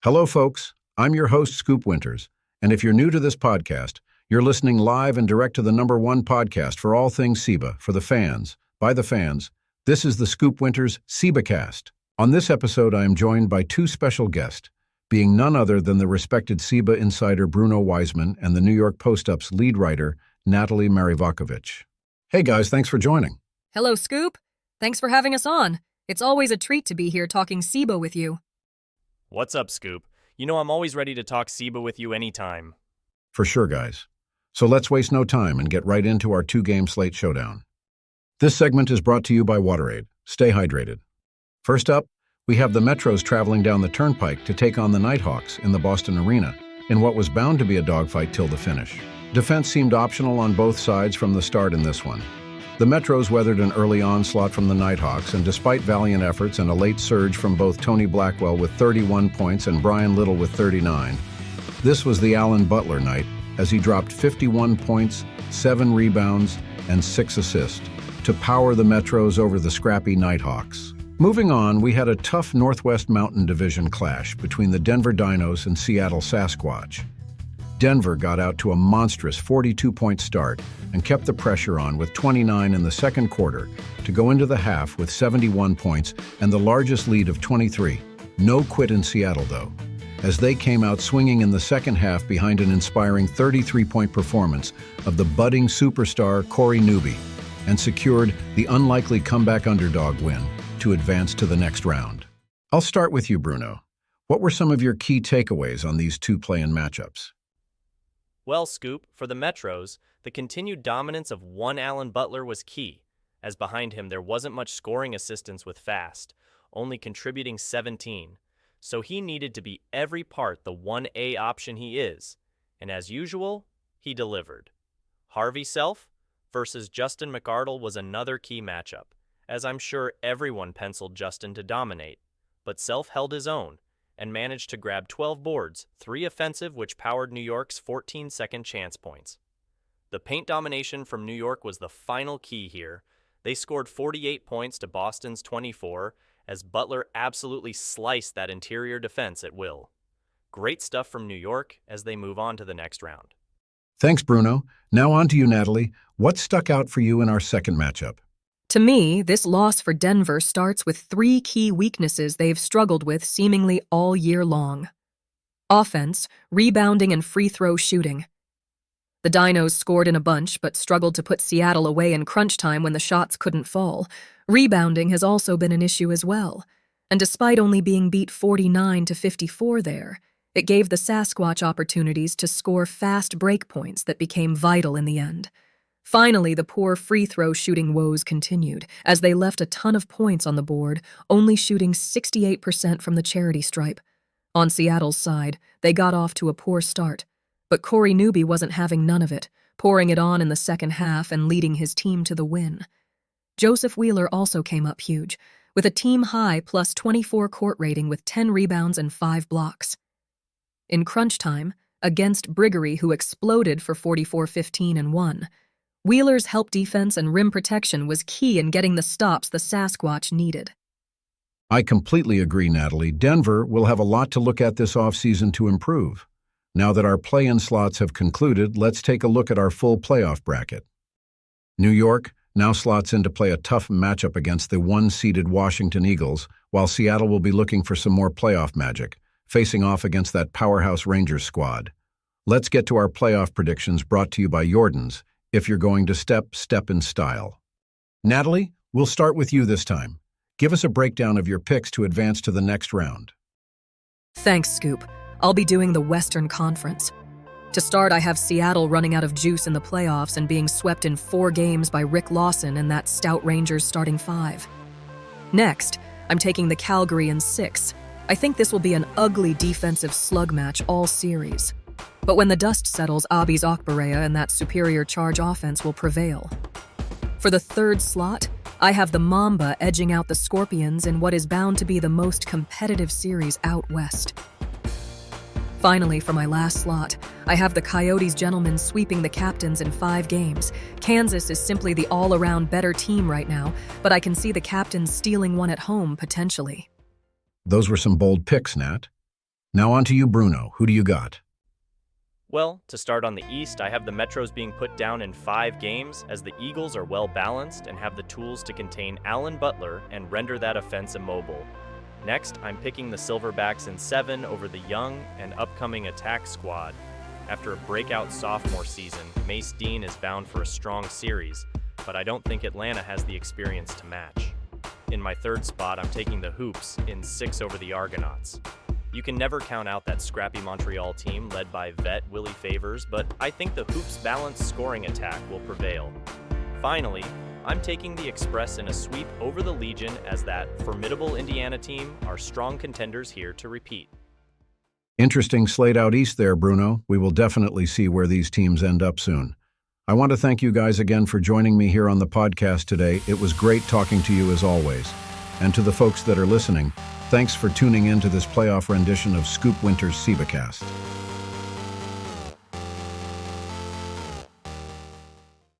Hello, folks. I'm your host, Scoop Winters, and if you're new to this podcast, you're listening live and direct to the #1 podcast for all things SIBA, for the fans, by the fans. This is the Scoop Winters Sibacast. On this episode, I am joined by two special guests, being none other than the respected SIBA insider Bruno Wiseman and the New York Post-Up's lead writer, Natalie Marivakovich. Hey guys, thanks for joining. Hello, Scoop. Thanks for having us on. It's always a treat to be here talking SIBA with you. What's up, Scoop? You know I'm always ready to talk SIBA with you anytime. For sure, guys. So let's waste no time and get right into our two-game slate showdown. This segment is brought to you by WaterAid. Stay hydrated. First up, we have the Metros traveling down the Turnpike to take on the Nighthawks in the Boston Arena, in what was bound to be a dogfight till the finish. Defense seemed optional on both sides from the start in this one. The Metros weathered an early onslaught from the Nighthawks, and despite valiant efforts and a late surge from both Tony Blackwell with 31 points and Brian Little with 39, this was the Alan Butler night, as he dropped 51 points, 7 rebounds, and 6 assists to power the Metros over the scrappy Nighthawks. Moving on, we had a tough Northwest Mountain Division clash between the Denver Dinos and Seattle Sasquatch. Denver got out to a monstrous 42-point start and kept the pressure on with 29 in the second quarter to go into the half with 71 points and the largest lead of 23. No quit in Seattle, though, as they came out swinging in the second half behind an inspiring 33-point performance of the budding superstar Corey Newby and secured the unlikely comeback underdog win to advance to the next round. I'll start with you, Bruno. What were some of your key takeaways on these two play-in matchups? Well, Scoop, for the Metros, the continued dominance of one Alan Butler was key, as behind him there wasn't much scoring assistance with Fast, only contributing 17. So he needed to be every part the 1A option he is, and as usual, he delivered. Harvey Self versus Justin McArdle was another key matchup, as I'm sure everyone penciled Justin to dominate, but Self held his own and managed to grab 12 boards, 3 offensive, which powered New York's 14 second chance points. The paint domination from New York was the final key here. They scored 48 points to Boston's 24, as Butler absolutely sliced that interior defense at will. Great stuff from New York as they move on to the next round. Thanks, Bruno. Now on to you, Natalie. What stuck out for you in our second matchup? To me, this loss for Denver starts with 3 key weaknesses they've struggled with seemingly all year long. Offense, rebounding, and free throw shooting. The Dinos scored in a bunch but struggled to put Seattle away in crunch time when the shots couldn't fall. Rebounding has also been an issue as well, and despite only being beat 49-54 there, it gave the Sasquatch opportunities to score fast break points that became vital in the end. Finally, the poor free throw shooting woes continued, as they left a ton of points on the board, only shooting 68% from the charity stripe. On Seattle's side, they got off to a poor start, but Corey Newby wasn't having none of it, pouring it on in the second half and leading his team to the win. Joseph Wheeler also came up huge, with a team-high plus 24 court rating with 10 rebounds and 5 blocks. In crunch time, against Briggery, who exploded for 44-15 and won, Wheeler's help defense and rim protection was key in getting the stops the Sasquatch needed. I completely agree, Natalie. Denver will have a lot to look at this offseason to improve. Now that our play-in slots have concluded, let's take a look at our full playoff bracket. New York now slots in to play a tough matchup against the 1-seeded Washington Eagles, while Seattle will be looking for some more playoff magic, facing off against that powerhouse Rangers squad. Let's get to our playoff predictions, brought to you by Jordan's. If you're going to step in style. Natalie, we'll start with you this time. Give us a breakdown of your picks to advance to the next round. Thanks, Scoop. I'll be doing the Western Conference. To start, I have Seattle running out of juice in the playoffs and being swept in 4 games by Rick Lawson and that stout Rangers starting 5. Next, I'm taking the Calgary in 6. I think this will be an ugly defensive slug match all series. But when the dust settles, Abis Akbareya and that superior charge offense will prevail. For the third slot, I have the Mamba edging out the Scorpions in what is bound to be the most competitive series out west. Finally, for my last slot, I have the Coyotes gentlemen sweeping the Captains in 5 games. Kansas is simply the all-around better team right now, but I can see the Captains stealing one at home potentially. Those were some bold picks, Nat. Now on to you, Bruno. Who do you got? Well, to start on the East, I have the Metros being put down in 5 games, as the Eagles are well balanced and have the tools to contain Allen Butler and render that offense immobile. Next, I'm picking the Silverbacks in 7 over the young and upcoming attack squad. After a breakout sophomore season, Mace Dean is bound for a strong series, but I don't think Atlanta has the experience to match. In my 3rd spot, I'm taking the Hoops in 6 over the Argonauts. You can never count out that scrappy Montreal team led by vet Willie Favors, but I think the Hoops' balanced scoring attack will prevail. Finally, I'm taking the Express in a sweep over the Legion, as that formidable Indiana team are strong contenders here to repeat. Interesting slate out east there, Bruno. We will definitely see where these teams end up soon. I want to thank you guys again for joining me here on the podcast today. It was great talking to you as always. And to the folks that are listening, thanks for tuning in to this playoff rendition of Scoop Winter's Sibacast.